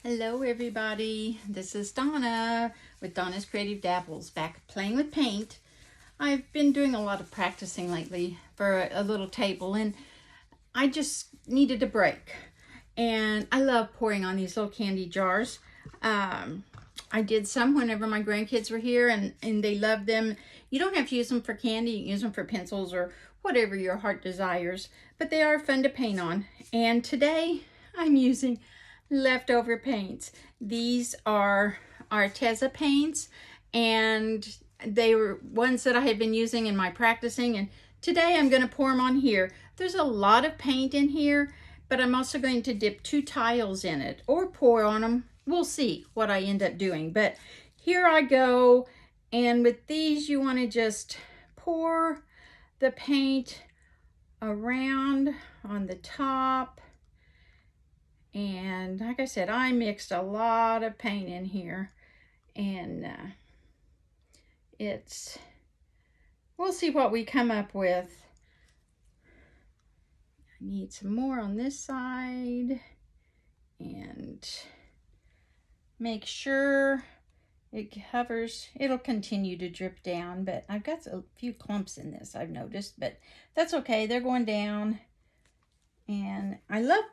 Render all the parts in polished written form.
Hello everybody, this is Donna with Donna's Creative Dabbles, back playing with paint. I've been doing a lot of practicing lately for a little table, and I just needed a break. And I love pouring on these little candy jars. I did some whenever my grandkids were here, and they loved them. You don't have to use them for candy, you can use them for pencils or whatever your heart desires, but they are fun to paint on. And today I'm using leftover paints. These are Arteza paints, and they were ones that I had been using in my practicing, and today I'm going to pour them on here. There's a lot of paint in here, but I'm also going to dip 2 tiles in it or pour on them. We'll see what I end up doing, but here I go. And with these, you want to just pour the paint around on the top. And like I said, I mixed a lot of paint in here, and we'll see what we come up with. I need some more on this side, and make sure it covers. It'll continue to drip down, but I've got a few clumps in this, I've noticed, but that's okay. They're going down, and I love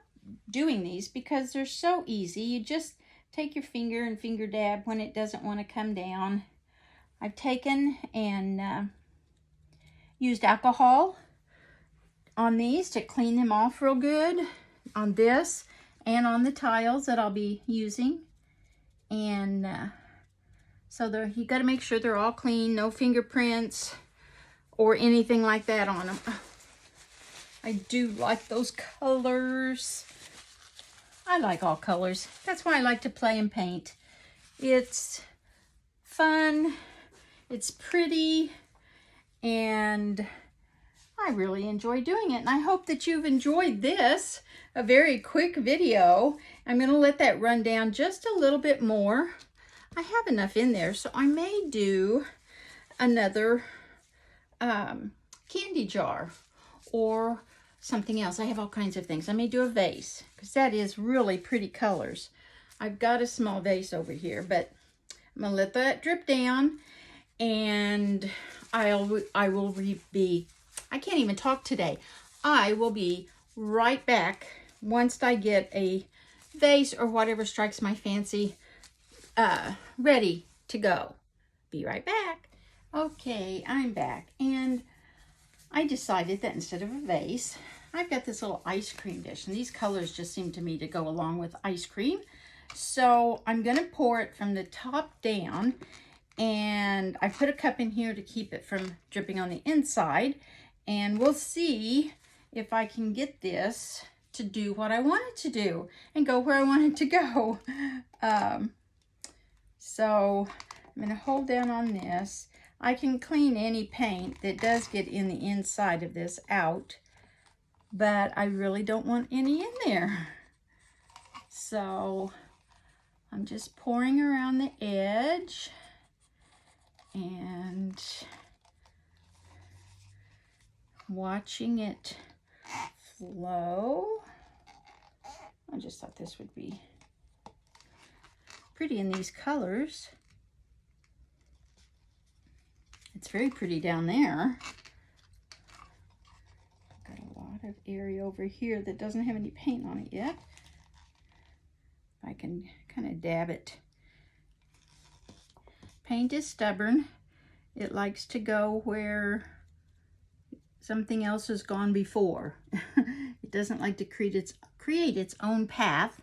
doing these because they're so easy. You just take your finger and finger dab when it doesn't want to come down. I've taken and used alcohol on these to clean them off real good, on this and on the tiles that I'll be using. And so you got to make sure they're all clean, no fingerprints or anything like that on them. I do like those colors. I like all colors. That's why I like to play and paint. It's fun, it's pretty, and I really enjoy doing it. And I hope that you've enjoyed this, a very quick video. I'm going to let that run down just a little bit more. I have enough in there, so I may do another candy jar or something else. I have all kinds of things. I may do a vase, because that is really pretty colors. I've got a small vase over here, but I'm gonna let that drip down, and I will be, I can't even talk today. I will be right back once I get a vase or whatever strikes my fancy ready to go. Be right back. Okay, I'm back, and I decided that instead of a vase, I've got this little ice cream dish, and these colors just seem to me to go along with ice cream. So I'm going to pour it from the top down, and I put a cup in here to keep it from dripping on the inside, and we'll see if I can get this to do what I want it to do and go where I want it to go. So I'm going to hold down on this. I can clean any paint that does get in the inside of this out, but I really don't want any in there. So I'm just pouring around the edge and watching it flow. I just thought this would be pretty in these colors. It's very pretty down there. Got a lot of area over here that doesn't have any paint on it yet. I can kind of dab it. Paint is stubborn. It likes to go where something else has gone before. It doesn't like to create its own path.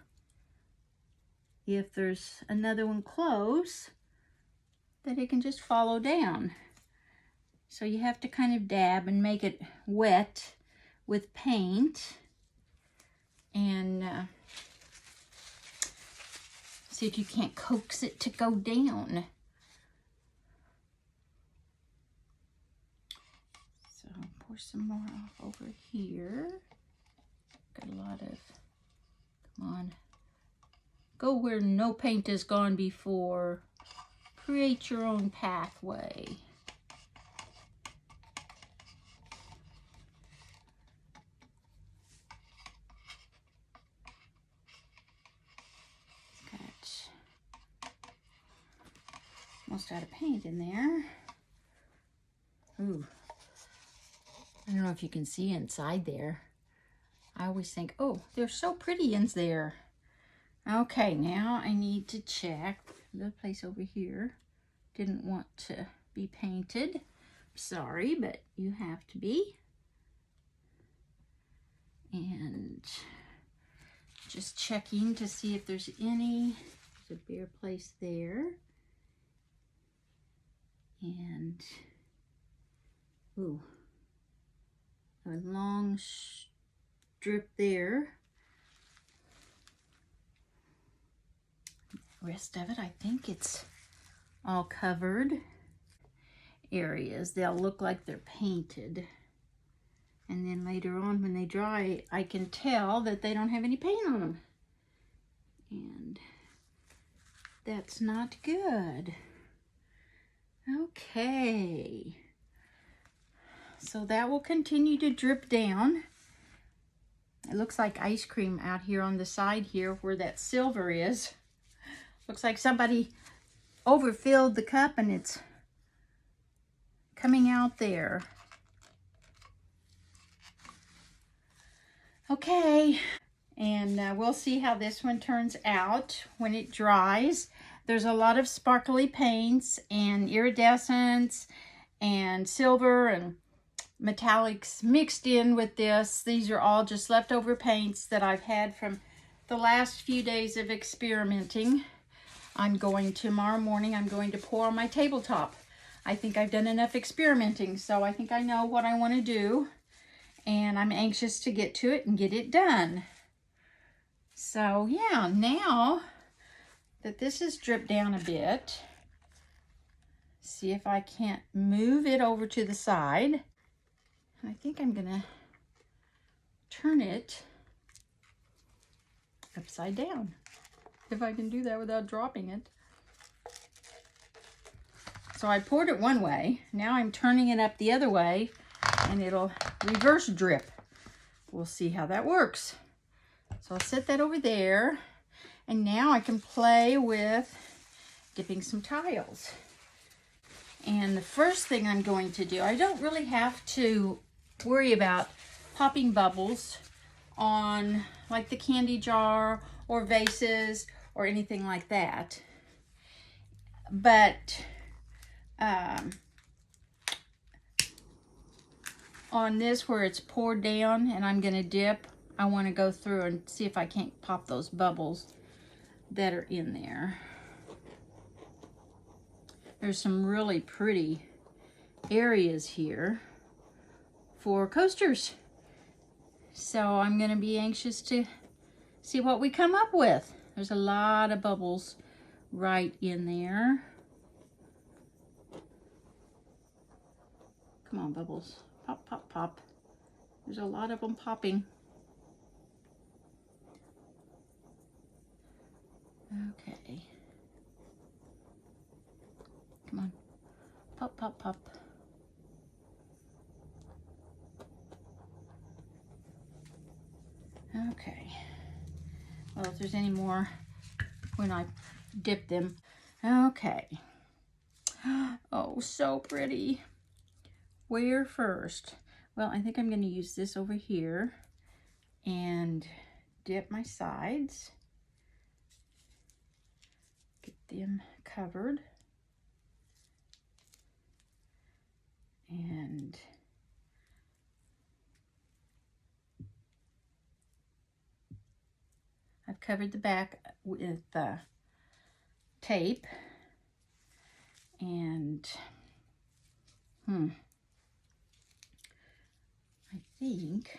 If there's another one close, that it can just follow down. So you have to kind of dab and make it wet with paint, and see if you can't coax it to go down. So pour some more off over here. Got a lot of, come on. Go where no paint has gone before. Create your own pathway. Almost out of paint in there. Ooh. I don't know if you can see inside there. I always think, oh, they're so pretty in there. Okay, now I need to check the place over here. Didn't want to be painted. Sorry, but you have to be. And just checking to see if there's any. There's a bare place there. And, ooh, a long strip there. Rest of it, I think it's all covered. Areas, they'll look like they're painted. And then later on when they dry, I can tell that they don't have any paint on them. And that's not good. Okay. So that will continue to drip down. It looks like ice cream out here on the side here where that silver is. Looks like somebody overfilled the cup and it's coming out there. Okay, and we'll see how this one turns out when it dries. There's a lot of sparkly paints and iridescence and silver and metallics mixed in with this. These are all just leftover paints that I've had from the last few days of experimenting. Tomorrow morning, I'm going to pour on my tabletop. I think I've done enough experimenting, so I think I know what I want to do. And I'm anxious to get to it and get it done. So yeah, now that this has dripped down a bit, see if I can't move it over to the side. I think I'm gonna turn it upside down, if I can do that without dropping it. So I poured it one way, now I'm turning it up the other way, and it'll reverse drip. We'll see how that works. So I'll set that over there, and now I can play with dipping some tiles. And the first thing I'm going to do, I don't really have to worry about popping bubbles on like the candy jar or vases or anything like that. But on this where it's poured down and I'm gonna dip, I want to go through and see if I can't pop those bubbles that are in there. There's some really pretty areas here for coasters. So I'm gonna be anxious to see what we come up with. There's a lot of bubbles right in there. Come on, bubbles. Pop, pop, pop. There's a lot of them popping. Okay. Come on. Pop, pop, pop. Okay. Well, if there's any more when I dip them. Okay. Oh, so pretty. Where first? Well, I think I'm going to use this over here and dip my sides. Get them covered. And I've covered the back with tape. And I think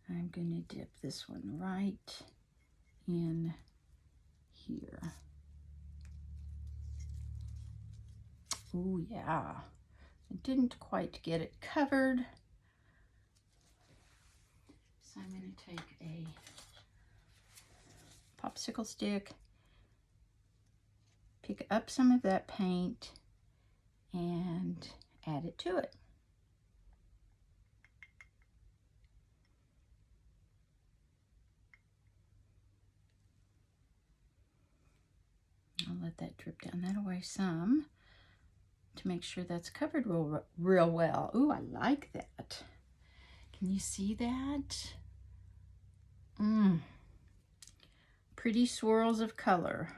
I'm going to dip this one right in here. Oh yeah, I didn't quite get it covered. So I'm going to take a popsicle stick, pick up some of that paint, and add it to it. let that drip down that way some to make sure that's covered real well. Ooh, I like that. Can you see that? Pretty swirls of color.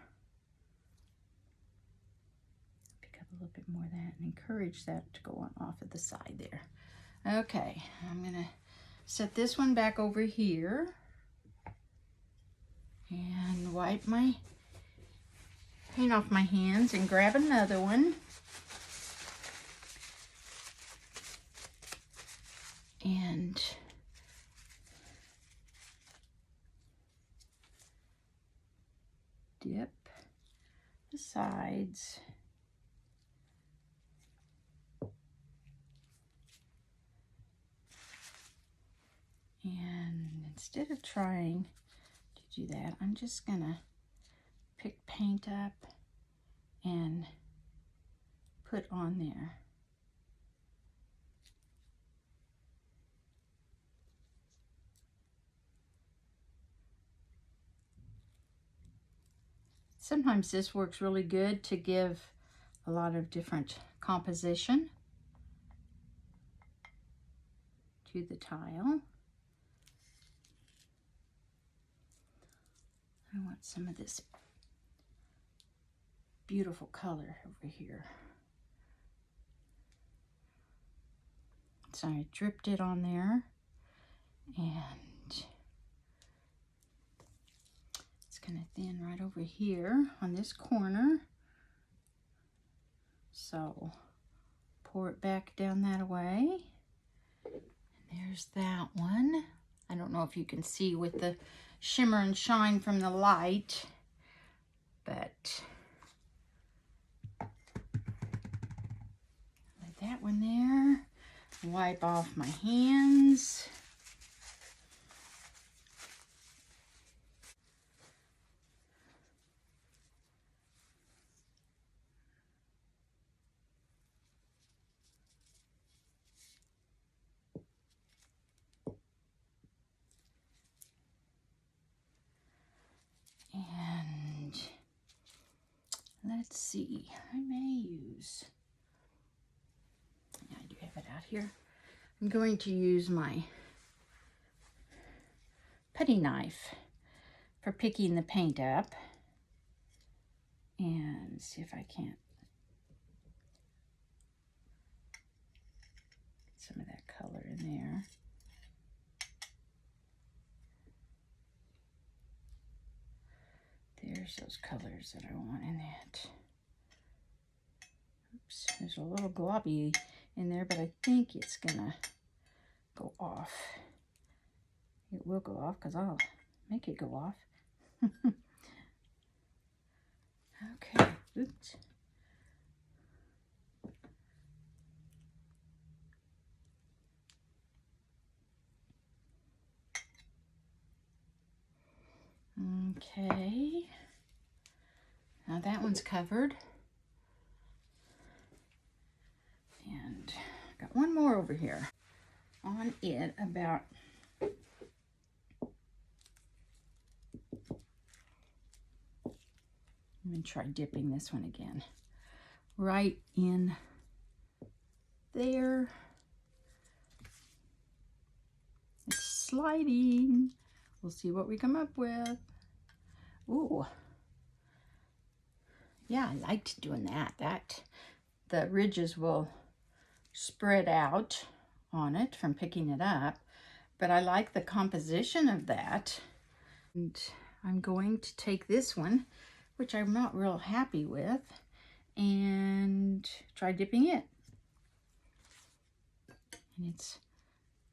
Pick up a little bit more of that and encourage that to go on off of the side there. Okay, I'm gonna set this one back over here and wipe my paint off my hands and grab another one. And dip the sides. And instead of trying to do that, I'm just gonna pick paint up and put on there. Sometimes this works really good to give a lot of different composition to the tile. I want some of this beautiful color over here. So I dripped it on there, and it's gonna thin right over here on this corner. So pour it back down that way. And there's that one. I don't know if you can see with the shimmer and shine from the light, but let that one there. Wipe off my hands. And let's see, I may use, yeah, I do have it out here. I'm going to use my putty knife for picking the paint up, and see if I can't get some of that color in there. There's those colors that I want in it. Oops, there's a little globby in there, but I think it's gonna go off. It will go off because I'll make it go off. Okay, oops. Okay, now that one's covered. And got one more over here on it about let me try dipping this one again. Right in there. It's sliding. We'll see what we come up with. Ooh. Yeah, I liked doing that. The ridges will spread out on it from picking it up, but I like the composition of that. And I'm going to take this one, which I'm not real happy with, and try dipping it. And it's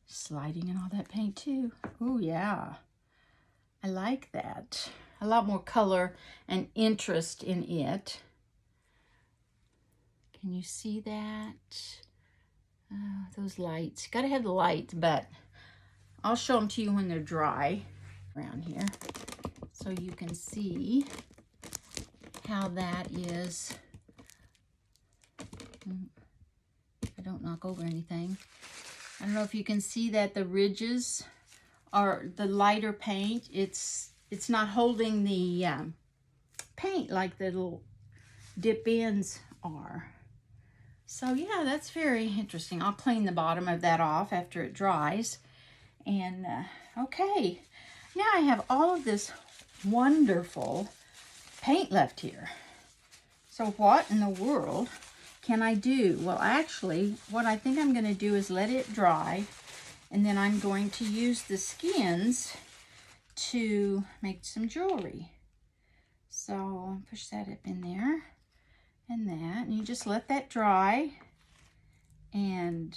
sliding in all that paint too. Oh yeah, I like that. A lot more color and interest in it. Can you see that? Those lights. Gotta have the lights, but I'll show them to you when they're dry around here, so you can see how that is. I don't knock over anything. I don't know if you can see that the ridges are the lighter paint. It's not holding the paint like the little dip ends are. So yeah, that's very interesting. I'll clean the bottom of that off after it dries. And okay, now I have all of this wonderful paint left here. So what in the world can I do? Well, actually, what I think I'm going to do is let it dry, and then I'm going to use the skins to make some jewelry. So I'll push that up in there and that, and you just let that dry. And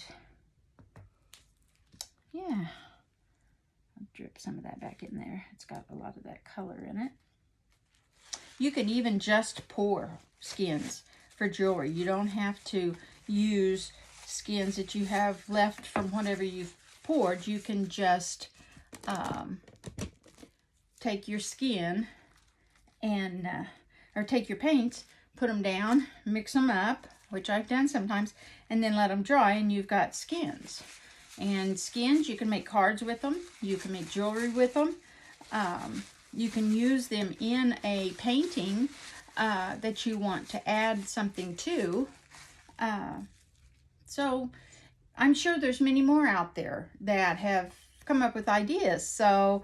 yeah, I'll drip some of that back in there. It's got a lot of that color in it. You can even just pour skins for jewelry. You don't have to use skins that you have left from whatever you've poured. You can just take your skin and or take your paints, put them down, mix them up, which I've done sometimes, and then let them dry, and you've got skins. And skins, you can make cards with them. You can make jewelry with them. You can use them in a painting that you want to add something to. So I'm sure there's many more out there that have come up with ideas. So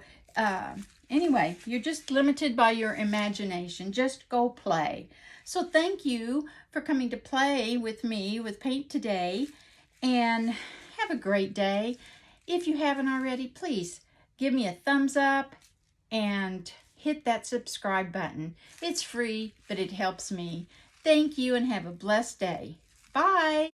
anyway, you're just limited by your imagination. Just go play. So thank you for coming to play with me with paint today, and have a great day. If you haven't already, please give me a thumbs up and hit that subscribe button. It's free, but it helps me. Thank you, and have a blessed day. Bye.